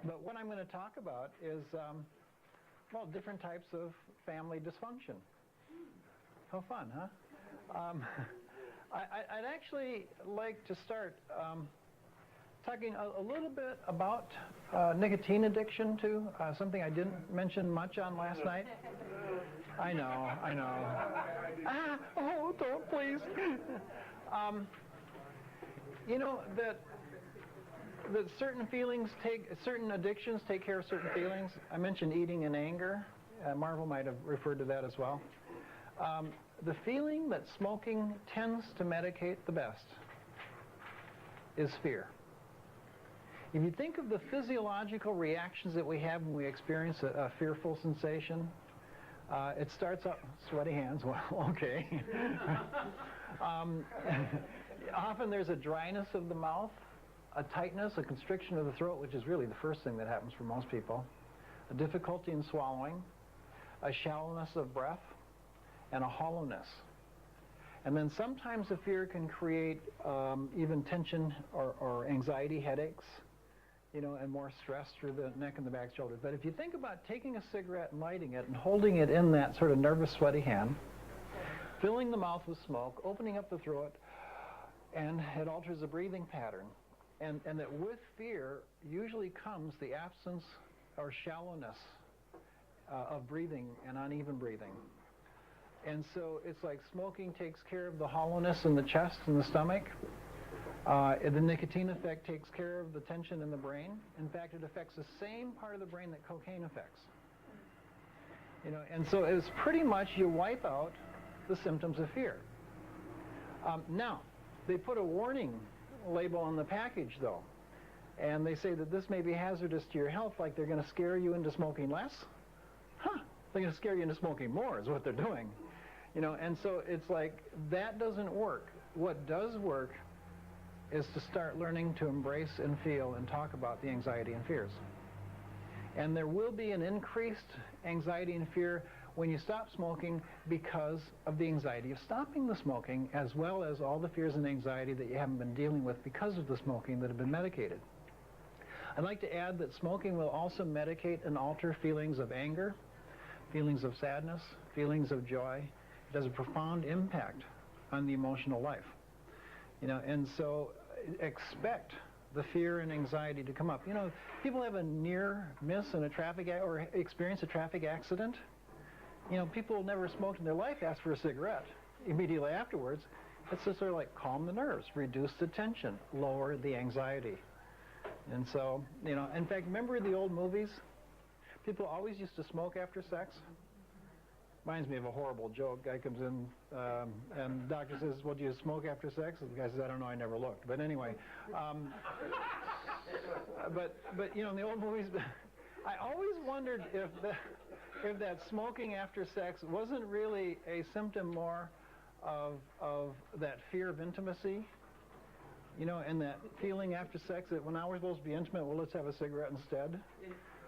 But what I'm going to talk about is, well, different types of family dysfunction. How fun, huh? I'd actually like to start talking a little bit about nicotine addiction, too, something I didn't mention much on last night. I know. Oh, don't, please. You know, that certain addictions take care of certain feelings. I mentioned eating and anger. Marvel might have referred to that as well. The feeling that smoking tends to medicate the best is fear. If you think of the physiological reactions that we have when we experience a fearful sensation, it starts out, sweaty hands, well, okay. Often there's a dryness of the mouth, a tightness, a constriction of the throat, which is really the first thing that happens for most people, a difficulty in swallowing, a shallowness of breath, and a hollowness. And then sometimes the fear can create even tension or anxiety headaches, you know, and more stress through the neck and the back shoulders. But if you think about taking a cigarette and lighting it and holding it in that sort of nervous, sweaty hand, filling the mouth with smoke, opening up the throat, and it alters the breathing pattern. And that with fear usually comes the absence or shallowness of breathing and uneven breathing. And so it's like smoking takes care of the hollowness in the chest and the stomach. The nicotine effect takes care of the tension in the brain. In fact, it affects the same part of the brain that cocaine affects. You know, and so it's pretty much you wipe out the symptoms of fear. Now, they put a warning label on the package, though, and they say that this may be hazardous to your health, like they're going to scare you into smoking less. They're going to scare you into smoking more is what they're doing. You know, and so it's like that doesn't work. What does work is to start learning to embrace and feel and talk about the anxiety and fears. And there will be an increased anxiety and fear when you stop smoking because of the anxiety of stopping the smoking, as well as all the fears and anxiety that you haven't been dealing with because of the smoking that have been medicated. I'd like to add that smoking will also medicate and alter feelings of anger, feelings of sadness, feelings of joy. It has a profound impact on the emotional life. You know, and so expect the fear and anxiety to come up. You know, people have a near miss in a traffic or experience a traffic accident. You know, people who never smoked in their life ask for a cigarette immediately afterwards. It's just sort of like calm the nerves, reduce the tension, lower the anxiety. And so, you know, in fact, remember the old movies? People always used to smoke after sex. Reminds me of a horrible joke. Guy comes in and the doctor says, well, do you smoke after sex? And the guy says, I don't know, I never looked. But anyway, but you know, in the old movies, I always wondered if that smoking after sex wasn't really a symptom more of that fear of intimacy, you know, and that feeling after sex that when now we're supposed to be intimate, well, let's have a cigarette instead.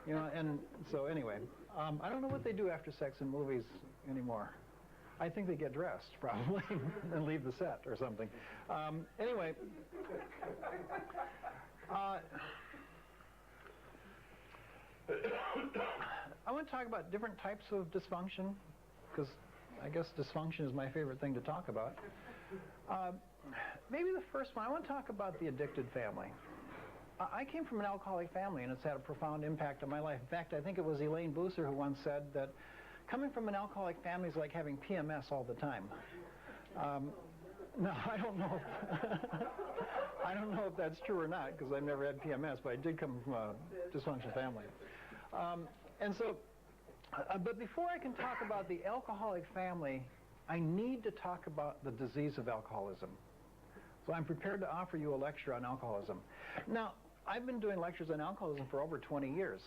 You know, and so anyway, I don't know what they do after sex in movies anymore. I think they get dressed, probably, and leave the set or something. Anyway, I want to talk about different types of dysfunction, because I guess dysfunction is my favorite thing to talk about. Maybe the first one, I want to talk about the addicted family. I came from an alcoholic family, and it's had a profound impact on my life. In fact, I think it was Elaine Booser who once said that coming from an alcoholic family is like having PMS all the time. Now, I don't know I don't know if that's true or not, because I've never had PMS, but I did come from a dysfunctional family. And so, but before I can talk about the alcoholic family, I need to talk about the disease of alcoholism. So I'm prepared to offer you a lecture on alcoholism. Now, I've been doing lectures on alcoholism for over 20 years.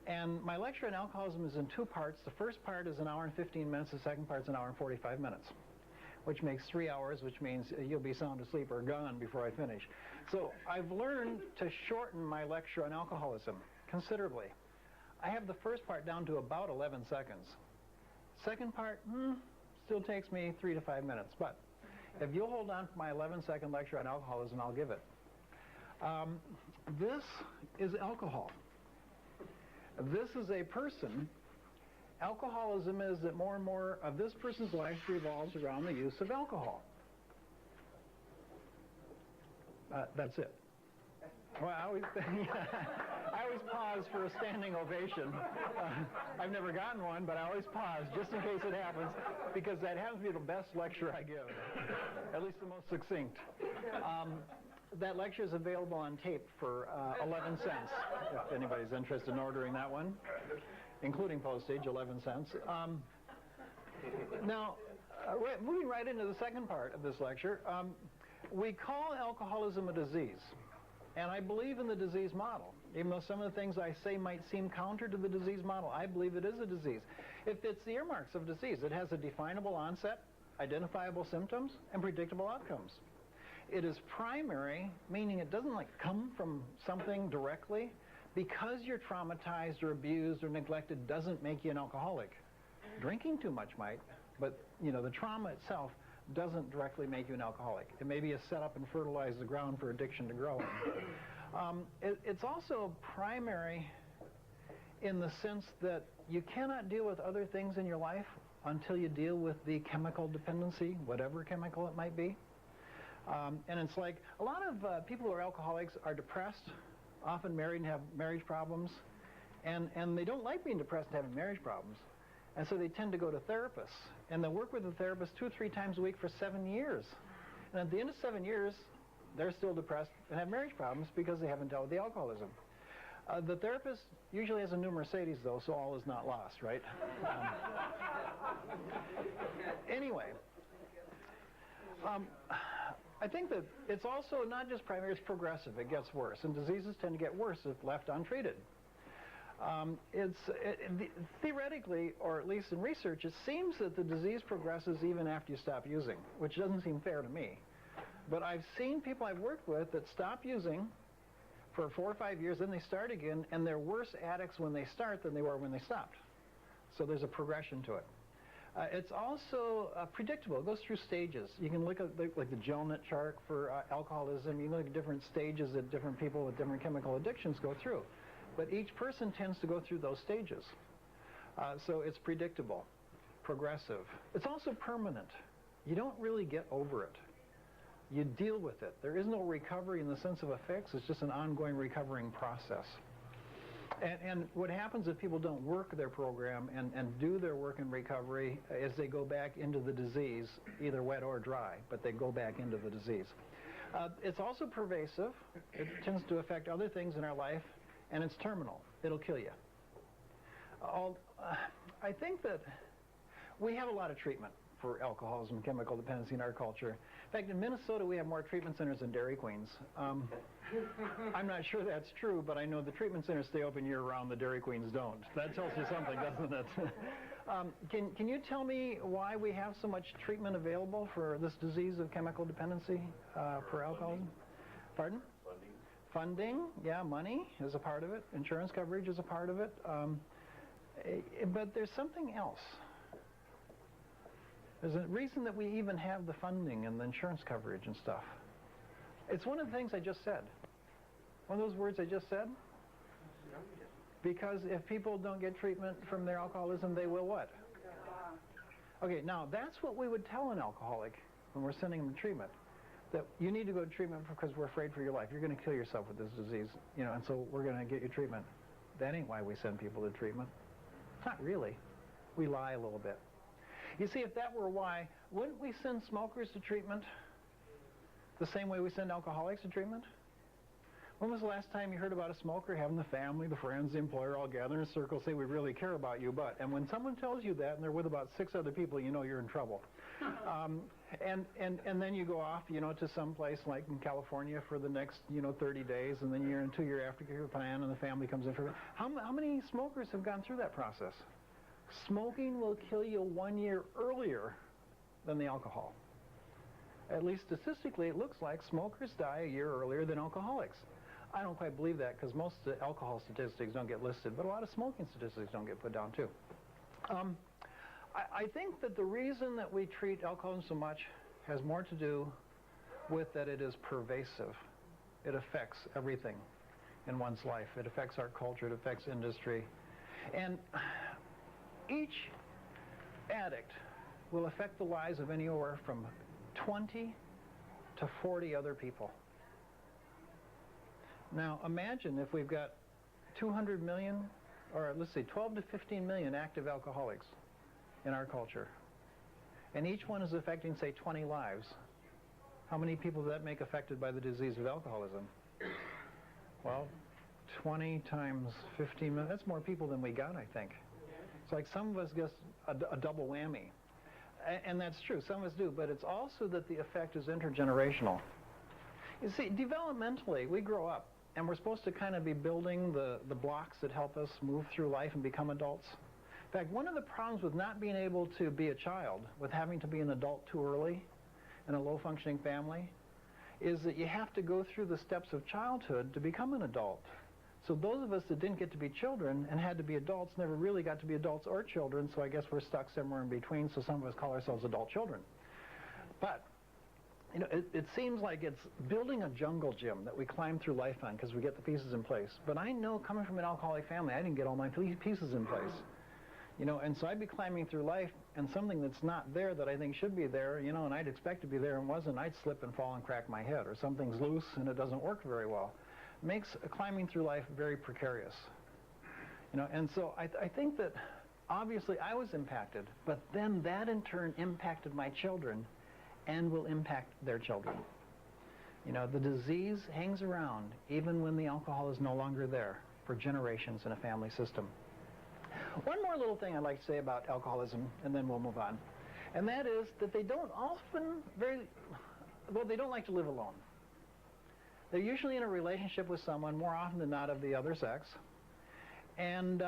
And my lecture on alcoholism is in two parts. The first part is an hour and 15 minutes. The second part is an hour and 45 minutes, which makes 3 hours, which means you'll be sound asleep or gone before I finish. So I've learned to shorten my lecture on alcoholism considerably. I have the first part down to about 11 seconds. Second part, still takes me 3 to 5 minutes. But if you'll hold on for my 11-second lecture on alcoholism, I'll give it. This is alcohol. This is a person. Alcoholism is that more and more of this person's life revolves around the use of alcohol. That's it. Well, I always pause for a standing ovation. I've never gotten one, but I always pause just in case it happens, because that happens to be the best lecture I give, at least the most succinct. That lecture is available on tape for 11 cents, if anybody's interested in ordering that one, including postage, 11 cents. Now, moving right into the second part of this lecture, we call alcoholism a disease. And I believe in the disease model. Even though some of the things I say might seem counter to the disease model, I believe it is a disease. It fits the earmarks of disease. It has a definable onset, identifiable symptoms, and predictable outcomes. It is primary, meaning it doesn't come from something directly. Because you're traumatized or abused or neglected doesn't make you an alcoholic. Drinking too much might, but the trauma itself doesn't directly make you an alcoholic. It may be a setup and fertilize the ground for addiction to grow in. It's also primary in the sense that you cannot deal with other things in your life until you deal with the chemical dependency, whatever chemical it might be. And it's like a lot of people who are alcoholics are depressed, often married and have marriage problems, and they don't like being depressed and having marriage problems. And so they tend to go to therapists, and they'll work with a therapist 2 or 3 times a week for 7 years. And at the end of 7 years, they're still depressed and have marriage problems because they haven't dealt with the alcoholism. The therapist usually has a new Mercedes, though, so all is not lost, right? Anyway, I think that it's also not just primary, it's progressive. It gets worse, and diseases tend to get worse if left untreated. Theoretically, or at least in research, it seems that the disease progresses even after you stop using, which doesn't seem fair to me. But I've seen people I've worked with that stop using for 4 or 5 years, then they start again, and they're worse addicts when they start than they were when they stopped. So there's a progression to it. It's also predictable. It goes through stages. You can look at the Gelnet chart for alcoholism. You can look at different stages that different people with different chemical addictions go through. But each person tends to go through those stages. So it's predictable, progressive. It's also permanent. You don't really get over it. You deal with it. There is no recovery in the sense of a fix. It's just an ongoing recovering process. And what happens if people don't work their program and do their work in recovery is they go back into the disease, either wet or dry, but they go back into the disease. It's also pervasive. It tends to affect other things in our life, and it's terminal. It'll kill you. I think that we have a lot of treatment for alcoholism and chemical dependency in our culture. In fact, in Minnesota, we have more treatment centers than Dairy Queens. I'm not sure that's true, but I know the treatment centers stay open year-round, the Dairy Queens don't. That tells you something, doesn't it? Can you tell me why we have so much treatment available for this disease of chemical dependency for alcoholism? Pardon? Funding, yeah, money is a part of it. Insurance coverage is a part of it. But there's something else. There's a reason that we even have the funding and the insurance coverage and stuff. It's one of the things I just said. One of those words I just said. Because if people don't get treatment from their alcoholism, they will what? Okay, now that's what we would tell an alcoholic when we're sending them to treatment. That you need to go to treatment because we're afraid for your life. You're going to kill yourself with this disease, and so we're going to get you treatment. That ain't why we send people to treatment. Not really. We lie a little bit. You see, if that were why, wouldn't we send smokers to treatment the same way we send alcoholics to treatment? When was the last time you heard about a smoker having the family, the friends, the employer all gather in a circle, say, we really care about you, but... And when someone tells you that and they're with about 6 other people, you know you're in trouble. And then you go off, to some place like in California for the next, 30 days, and then you're in 2 year after your plan and the family comes in for... How many smokers have gone through that process? Smoking will kill you 1 year earlier than the alcohol. At least statistically, it looks like smokers die a year earlier than alcoholics. I don't quite believe that because most of the alcohol statistics don't get listed, but a lot of smoking statistics don't get put down too. I think that the reason that we treat alcoholism so much has more to do with that it is pervasive. It affects everything in one's life. It affects our culture, it affects industry, And each addict will affect the lives of anywhere from 20 to 40 other people. Now imagine if we've got 200 million, or let's say 12 to 15 million active alcoholics in our culture. And each one is affecting, say, 20 lives. How many people does that make affected by the disease of alcoholism? Well, 20 times 15 million, that's more people than we got, I think. It's like some of us get a double whammy. And that's true, some of us do, but it's also that the effect is intergenerational. You see, developmentally, we grow up, and we're supposed to kind of be building the blocks that help us move through life and become adults. In fact, one of the problems with not being able to be a child, with having to be an adult too early in a low-functioning family, is that you have to go through the steps of childhood to become an adult. So those of us that didn't get to be children and had to be adults never really got to be adults or children, so I guess we're stuck somewhere in between, so some of us call ourselves adult children. But you know, it seems like it's building a jungle gym that we climb through life on because we get the pieces in place. But I know, coming from an alcoholic family, I didn't get all my pieces in place. You know, and so I'd be climbing through life, and something that's not there that I think should be there, you know, and I'd expect to be there and wasn't, I'd slip and fall and crack my head, or something's loose and it doesn't work very well. Makes climbing through life very precarious. You know, and so I think that obviously I was impacted, but then that in turn impacted my children and will impact their children. You know, the disease hangs around even when the alcohol is no longer there for generations in a family system. One more little thing I'd like to say about alcoholism, and then we'll move on, and that is that they don't often they don't like to live alone. They're usually in a relationship with someone, more often than not of the other sex, and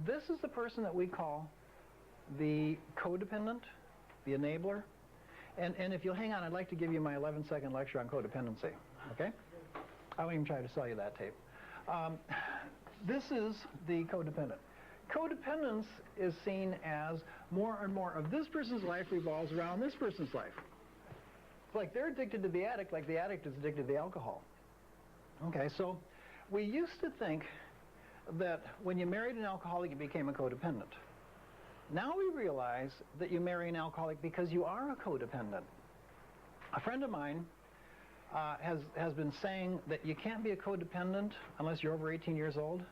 this is the person that we call the codependent, the enabler. And if you'll hang on, I'd like to give you my 11-second lecture on codependency, okay? I won't even try to sell you that tape. This is the codependent. Codependence is seen as more and more of this person's life revolves around this person's life. It's like they're addicted to the addict like the addict is addicted to the alcohol. Okay, so we used to think that when you married an alcoholic, you became a codependent. Now we realize that you marry an alcoholic because you are a codependent. A friend of mine has been saying that you can't be a codependent unless you're over 18 years old.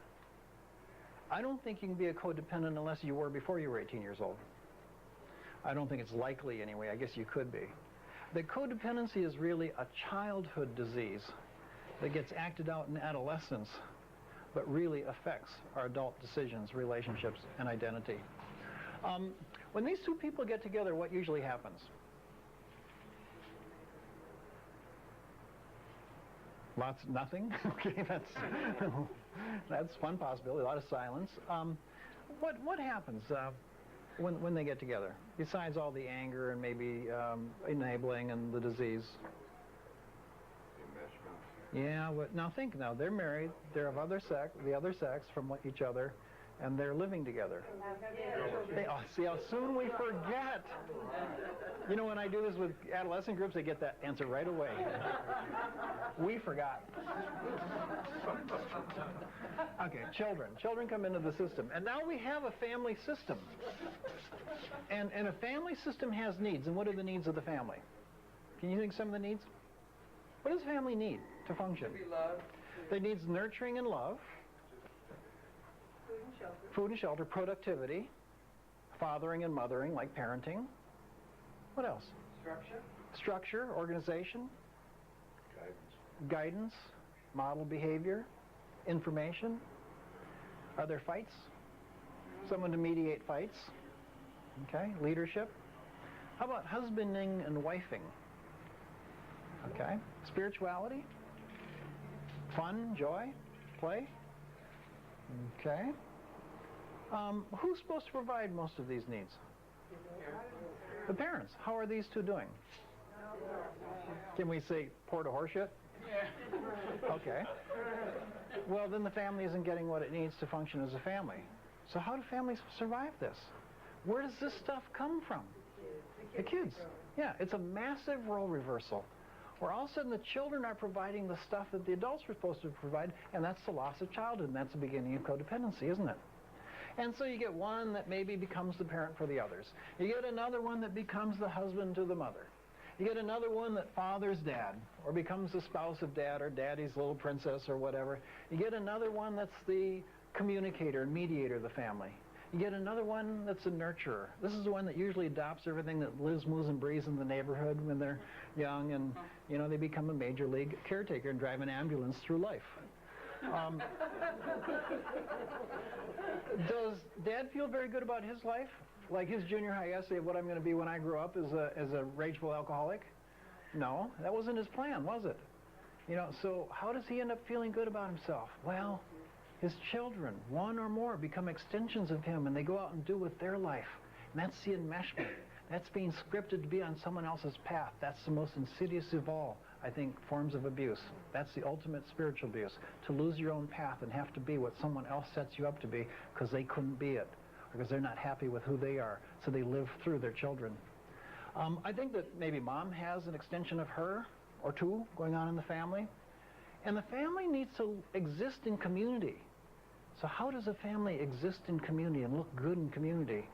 I don't think you can be a codependent unless you were before you were 18 years old. I don't think it's likely anyway. I guess you could be. The codependency is really a childhood disease that gets acted out in adolescence, but really affects our adult decisions, relationships, and identity. When these two people get together, what usually happens? Nothing? Okay, that's one possibility, a lot of silence. What happens when they get together, besides all the anger and maybe enabling and the disease? Yeah, now think now, they're married, they're of the other sex from each other, and they're living together. See how soon we forget. You know, when I do this with adolescent groups, they get that answer right away. We forgot. Okay, children come into the system, and now we have a family system. And a family system has needs, and what are the needs of the family? Can you think of some of the needs? What does family need to function? To be loved. They need nurturing and love. Food and shelter, productivity, fathering and mothering, like parenting. What else? Structure, organization. Guidance, model behavior, information. Are there fights? Someone to mediate fights. Okay, leadership. How about husbanding and wifing? Okay, spirituality, fun, joy, play. Okay. Who's supposed to provide most of these needs? The parents. How are these two doing? Can we say poured a horse shit? Yeah. Okay. Well, then the family isn't getting what it needs to function as a family. So how do families survive this? Where does this stuff come from? The kids. Yeah, it's a massive role reversal. where all of a sudden the children are providing the stuff that the adults were supposed to provide, and that's the loss of childhood, and that's the beginning of codependency, isn't it? And so you get one that maybe becomes the parent for the others. You get another one that becomes the husband to the mother. You get another one that fathers dad, or becomes the spouse of dad, or daddy's little princess, or whatever. You get another one that's the communicator and mediator of the family. You get another one that's a nurturer. This is the one that usually adopts everything that lives, moves, and breathes in the neighborhood when they're young, and they become a major league caretaker and drive an ambulance through life. Does Dad feel very good about his life? Like his junior high essay of what I'm going to be when I grow up as a rageful alcoholic? No, that wasn't his plan, was it? So how does he end up feeling good about himself? Well, his children, one or more, become extensions of him, and they go out and do with their life. And that's the enmeshment. That's being scripted to be on someone else's path. That's the most insidious of all, I think, forms of abuse. That's the ultimate spiritual abuse, to lose your own path and have to be what someone else sets you up to be because they couldn't be it, because they're not happy with who they are, so they live through their children. I think that maybe mom has an extension of her or two going on in the family, and the family needs to exist in community. So how does a family exist in community and look good in community?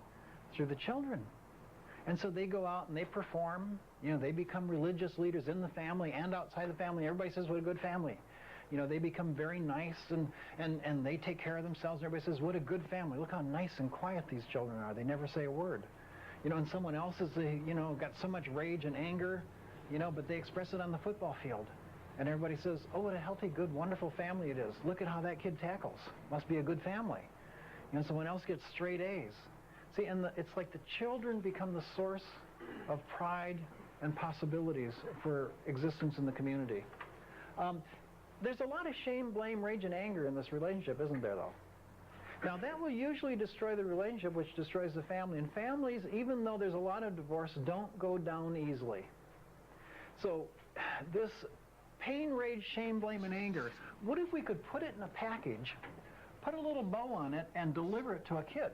Through the children. And so they go out and they perform. They become religious leaders in the family and outside the family. Everybody says, what a good family. They become very nice and they take care of themselves. Everybody says, what a good family. Look how nice and quiet these children are. They never say a word. And someone else is, got so much rage and anger, but they express it on the football field. And everybody says, oh, what a healthy, good, wonderful family it is. Look at how that kid tackles. Must be a good family. Someone else gets straight A's. See, and it's like the children become the source of pride and possibilities for existence in the community. There's a lot of shame, blame, rage, and anger in this relationship, isn't there, though? Now, that will usually destroy the relationship, which destroys the family. And families, even though there's a lot of divorce, don't go down easily. So this pain, rage, shame, blame, and anger, what if we could put it in a package, put a little bow on it, and deliver it to a kid?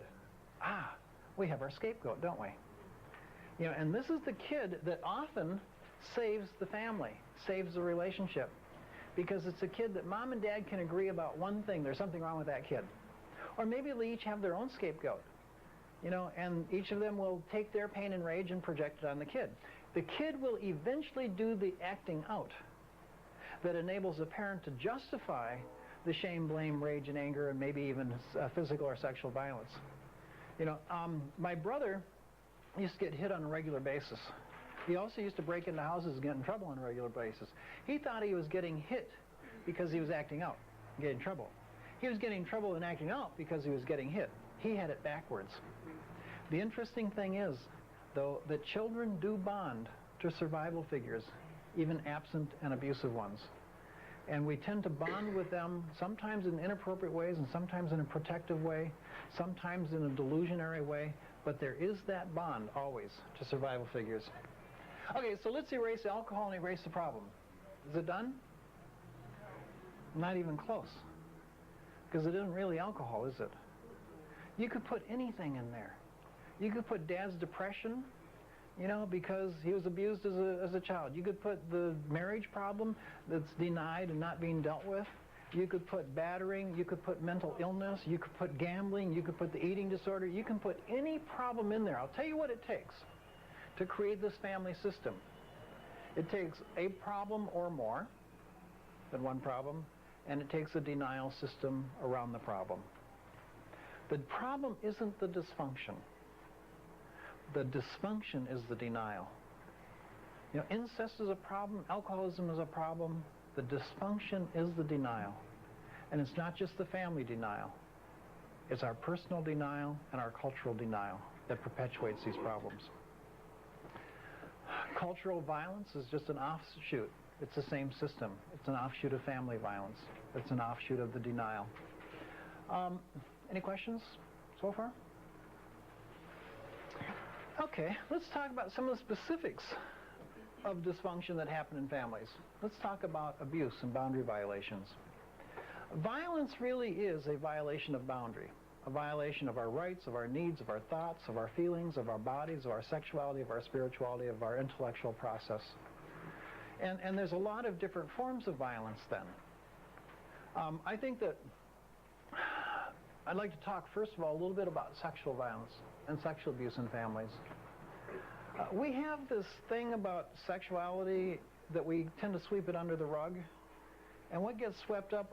We have our scapegoat, don't we? And this is the kid that often saves the family, saves the relationship, because it's a kid that mom and dad can agree about one thing: there's something wrong with that kid. Or maybe they each have their own scapegoat, and each of them will take their pain and rage and project it on the kid. The kid will eventually do the acting out that enables the parent to justify the shame, blame, rage, and anger, and maybe even physical or sexual violence. My brother used to get hit on a regular basis. He also used to break into houses and get in trouble on a regular basis. He thought he was getting hit because he was acting out, getting in trouble. He was getting in trouble and acting out because he was getting hit. He had it backwards. The interesting thing is, though, that children do bond to survival figures, even absent and abusive ones. And we tend to bond with them sometimes in inappropriate ways and sometimes in a protective way, sometimes in a delusionary way, but there is that bond always to survival figures. Okay, so let's erase alcohol and erase the problem. Is it done? Not even close. Because it isn't really alcohol, is it? You could put anything in there. You could put dad's depression, because he was abused as a child. You could put the marriage problem that's denied and not being dealt with. You could put battering. You could put mental illness. You could put gambling. You could put the eating disorder. You can put any problem in there. I'll tell you what it takes to create this family system. It takes a problem or more than one problem, and it takes a denial system around the problem. The problem isn't the dysfunction. The dysfunction is the denial. Incest is a problem, alcoholism is a problem, the dysfunction is the denial. And it's not just the family denial. It's our personal denial and our cultural denial that perpetuates these problems. Cultural violence is just an offshoot. It's the same system. It's an offshoot of family violence. It's an offshoot of the denial. Any questions so far? Okay, let's talk about some of the specifics of dysfunction that happen in families. Let's talk about abuse and boundary violations. Violence really is a violation of boundary, a violation of our rights, of our needs, of our thoughts, of our feelings, of our bodies, of our sexuality, of our spirituality, of our intellectual process. And there's a lot of different forms of violence then. I think that I'd like to talk, first of all, a little bit about sexual violence and sexual abuse in families. We have this thing about sexuality that we tend to sweep it under the rug. And what gets swept up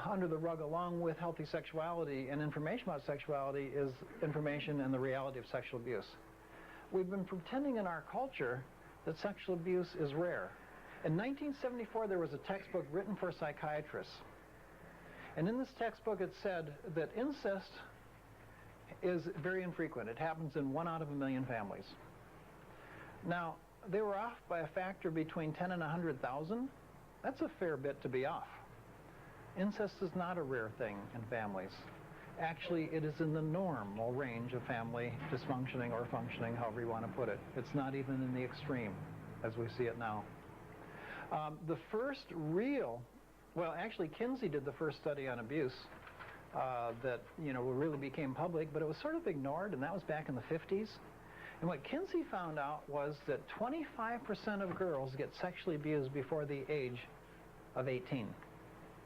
under the rug along with healthy sexuality and information about sexuality is information and the reality of sexual abuse. We've been pretending in our culture that sexual abuse is rare. In 1974, there was a textbook written for psychiatrists. And in this textbook, it said that incest is very infrequent. It happens in 1 out of 1,000,000 families. Now, they were off by a factor between 10 and 100,000. That's a fair bit to be off. Incest is not a rare thing in families. Actually, it is in the normal range of family dysfunctioning or functioning, however you want to put it. It's not even in the extreme, as we see it now. The first real, well, actually, Kinsey did the first study on abuse that, really became public, but it was sort of ignored, and that was back in the 50s. And what Kinsey found out was that 25% of girls get sexually abused before the age of 18.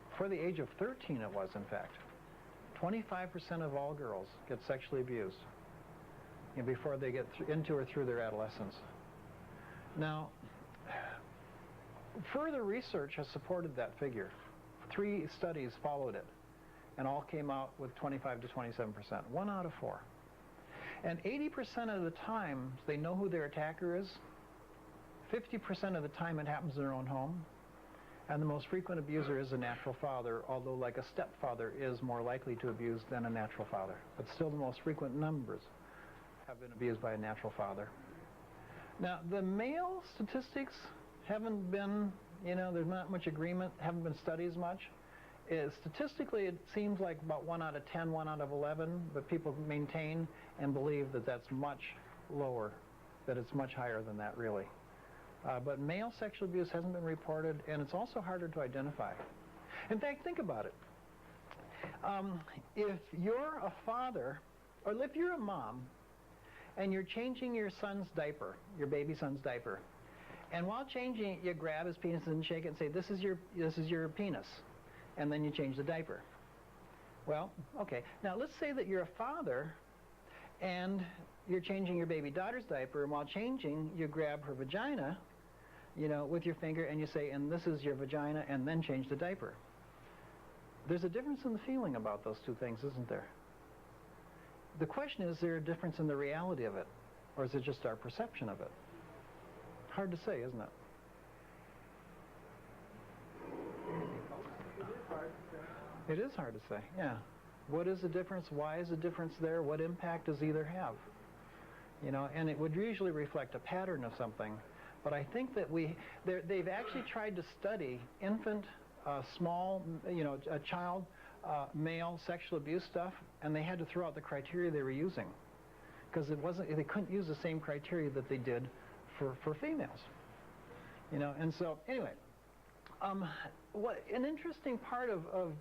Before the age of 13, it was, in fact. 25% of all girls get sexually abused before they get into or through their adolescence. Now, further research has supported that figure. 3 studies followed it, and all came out with 25 to 27%, 1 out of 4. And 80% of the time, they know who their attacker is. 50% of the time, it happens in their own home. And the most frequent abuser is a natural father, although like a stepfather is more likely to abuse than a natural father. But still the most frequent numbers have been abused by a natural father. Now, the male statistics haven't been, there's not much agreement, haven't been studied as much. Statistically, it seems like about 1 out of 10, 1 out of 11, but people maintain and believe that that's much lower, that it's much higher than that, really. But male sexual abuse hasn't been reported, and it's also harder to identify. In fact, think about it. If you're a father, or if you're a mom, and you're changing your son's diaper, your baby son's diaper, and while changing it, you grab his penis and shake it and say, this is your penis, and then you change the diaper. Well, okay. Now, let's say that you're a father, and you're changing your baby daughter's diaper, and while changing, you grab her vagina, with your finger, and you say, and this is your vagina, and then change the diaper. There's a difference in the feeling about those 2 things, isn't there? The question is there a difference in the reality of it, or is it just our perception of it? Hard to say, isn't it? It is hard to say, yeah. What is the difference? Why is the difference there? What impact does either have? And it would usually reflect a pattern of something. But I think that they've actually tried to study infant, small, a child, male sexual abuse stuff, and they had to throw out the criteria they were using because they couldn't use the same criteria that they did for females. And so anyway, an interesting part of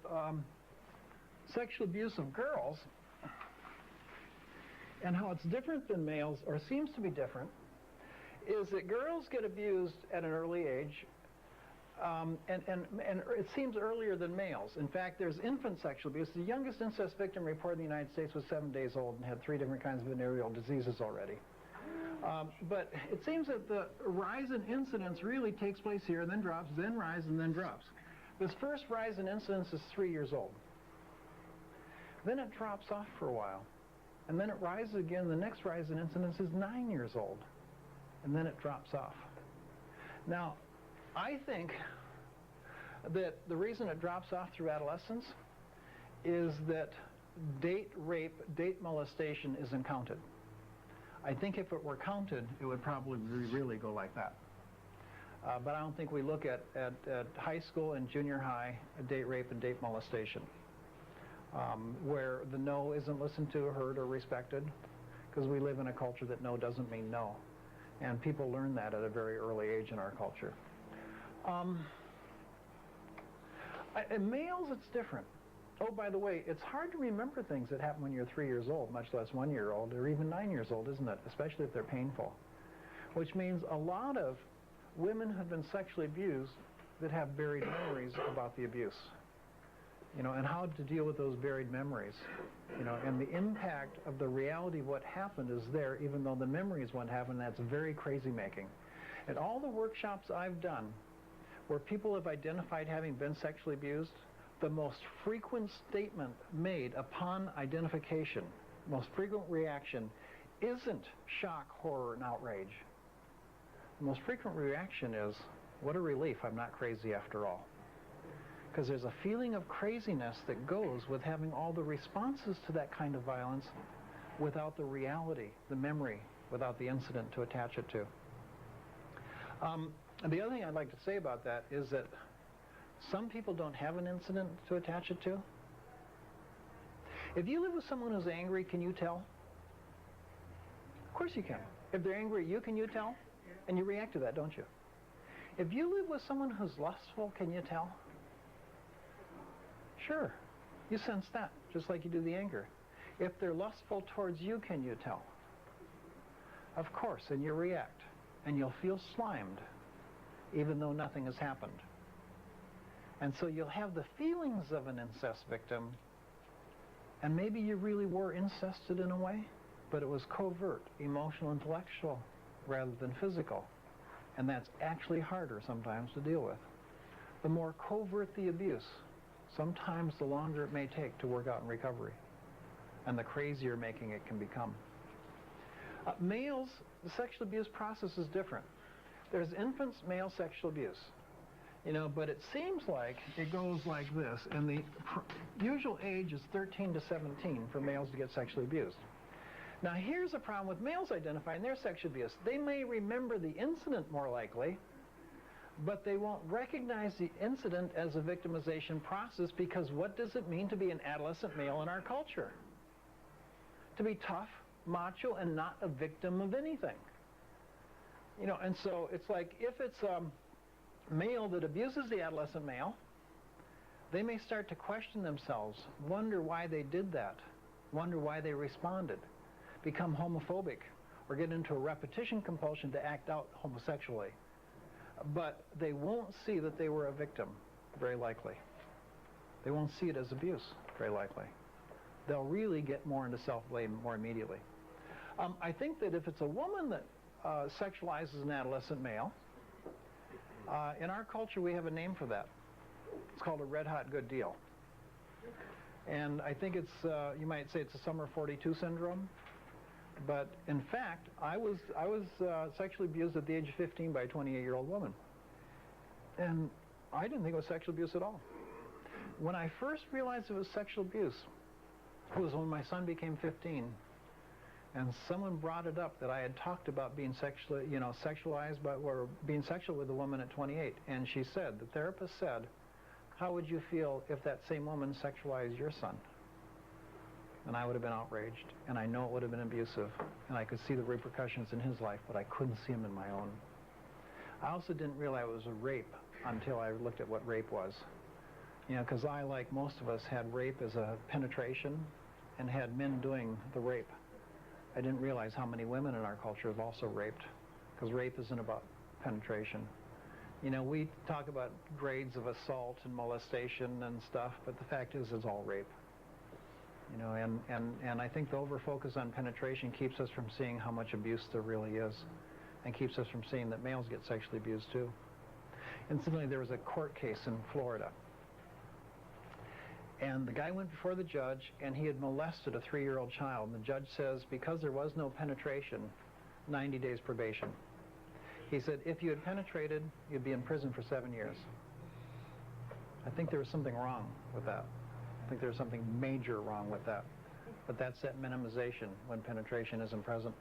sexual abuse of girls and how it's different than males, or seems to be different, is that girls get abused at an early age, and it seems earlier than males. In fact, there's infant sexual abuse. The youngest incest victim reported in the United States was 7 days old and had 3 different kinds of venereal diseases already. But it seems that the rise in incidence really takes place here, and then drops, then rises, and then drops. This first rise in incidence is 3 years old. Then it drops off for a while. And then it rises again. The next rise in incidence is 9 years old. And then it drops off. Now, I think that the reason it drops off through adolescence is that date rape, date molestation isn't counted. I think if it were counted, it would probably really go like that. But I don't think we look at high school and junior high date rape and date molestation, where the no isn't listened to, heard, or respected, because we live in a culture that no doesn't mean no. And people learn that at a very early age in our culture. In males, it's different. Oh, by the way, it's hard to remember things that happen when you're 3 years old, much less 1 year old, or even 9 years old, isn't it? Especially if they're painful. Which means a lot of women who've been sexually abused that have buried memories about the abuse, and how to deal with those buried memories, and the impact of the reality of what happened is there, even though the memory is what happened. That's very crazy making. At all the workshops I've done where people have identified having been sexually abused, the most frequent statement made upon identification, most frequent reaction, isn't shock, horror, and outrage. The most frequent reaction is, what a relief, I'm not crazy after all. Because there's a feeling of craziness that goes with having all the responses to that kind of violence without the reality, the memory, without the incident to attach it to. And the other thing I'd like to say about that is that some people don't have an incident to attach it to. If you live with someone who's angry, can you tell? Of course you can. If they're angry at you, can you tell? And you react to that, don't you? If you live with someone who's lustful, can you tell? Sure. You sense that, just like you do the anger. If they're lustful towards you, can you tell? Of course, and you react. And you'll feel slimed, even though nothing has happened. And so you'll have the feelings of an incest victim, and maybe you really were incested in a way, but it was covert, emotional, intellectual, rather than physical. And that's actually harder sometimes to deal with. The more covert the abuse, sometimes the longer it may take to work out in recovery, and the crazier making it can become. Males, the sexual abuse process is different. There's infants, male sexual abuse. But it seems like it goes like this, and the usual age is 13 to 17 for males to get sexually abused. Now here's a problem with males identifying their sexual abuse. They may remember the incident more likely, but they won't recognize the incident as a victimization process, because what does it mean to be an adolescent male in our culture? To be tough, macho, and not a victim of anything. And so it's like if it's a male that abuses the adolescent male, they may start to question themselves, wonder why they did that, wonder why they responded, become homophobic, or get into a repetition compulsion to act out homosexually. But they won't see that they were a victim, very likely. They won't see it as abuse, very likely. They'll really get more into self-blame more immediately. I think that if it's a woman that sexualizes an adolescent male, in our culture we have a name for that. It's called a red hot good deal. And I think it's, you might say it's a summer 42 syndrome. But in fact, I was sexually abused at the age of 15 by a 28-year-old woman. And I didn't think it was sexual abuse at all. When I first realized it was sexual abuse, it was when my son became 15. And someone brought it up that I had talked about being sexualized, or being sexual with a woman at 28. And she said, the therapist said, how would you feel if that same woman sexualized your son? And I would have been outraged, and I know it would have been abusive, and I could see the repercussions in his life, but I couldn't see them in my own. I also didn't realize it was a rape until I looked at what rape was. Because I, like most of us, had rape as a penetration and had men doing the rape. I didn't realize how many women in our culture have also raped, because rape isn't about penetration. We talk about grades of assault and molestation and stuff, but the fact is it's all rape. And I think the over-focus on penetration keeps us from seeing how much abuse there really is, and keeps us from seeing that males get sexually abused too. Incidentally, there was a court case in Florida, and the guy went before the judge, and he had molested a 3-year-old child, and the judge says, because there was no penetration, 90 days probation. He said, if you had penetrated, you'd be in prison for 7 years. I think there was something wrong with that. I think there's something major wrong with that. But that's that minimization when penetration isn't present.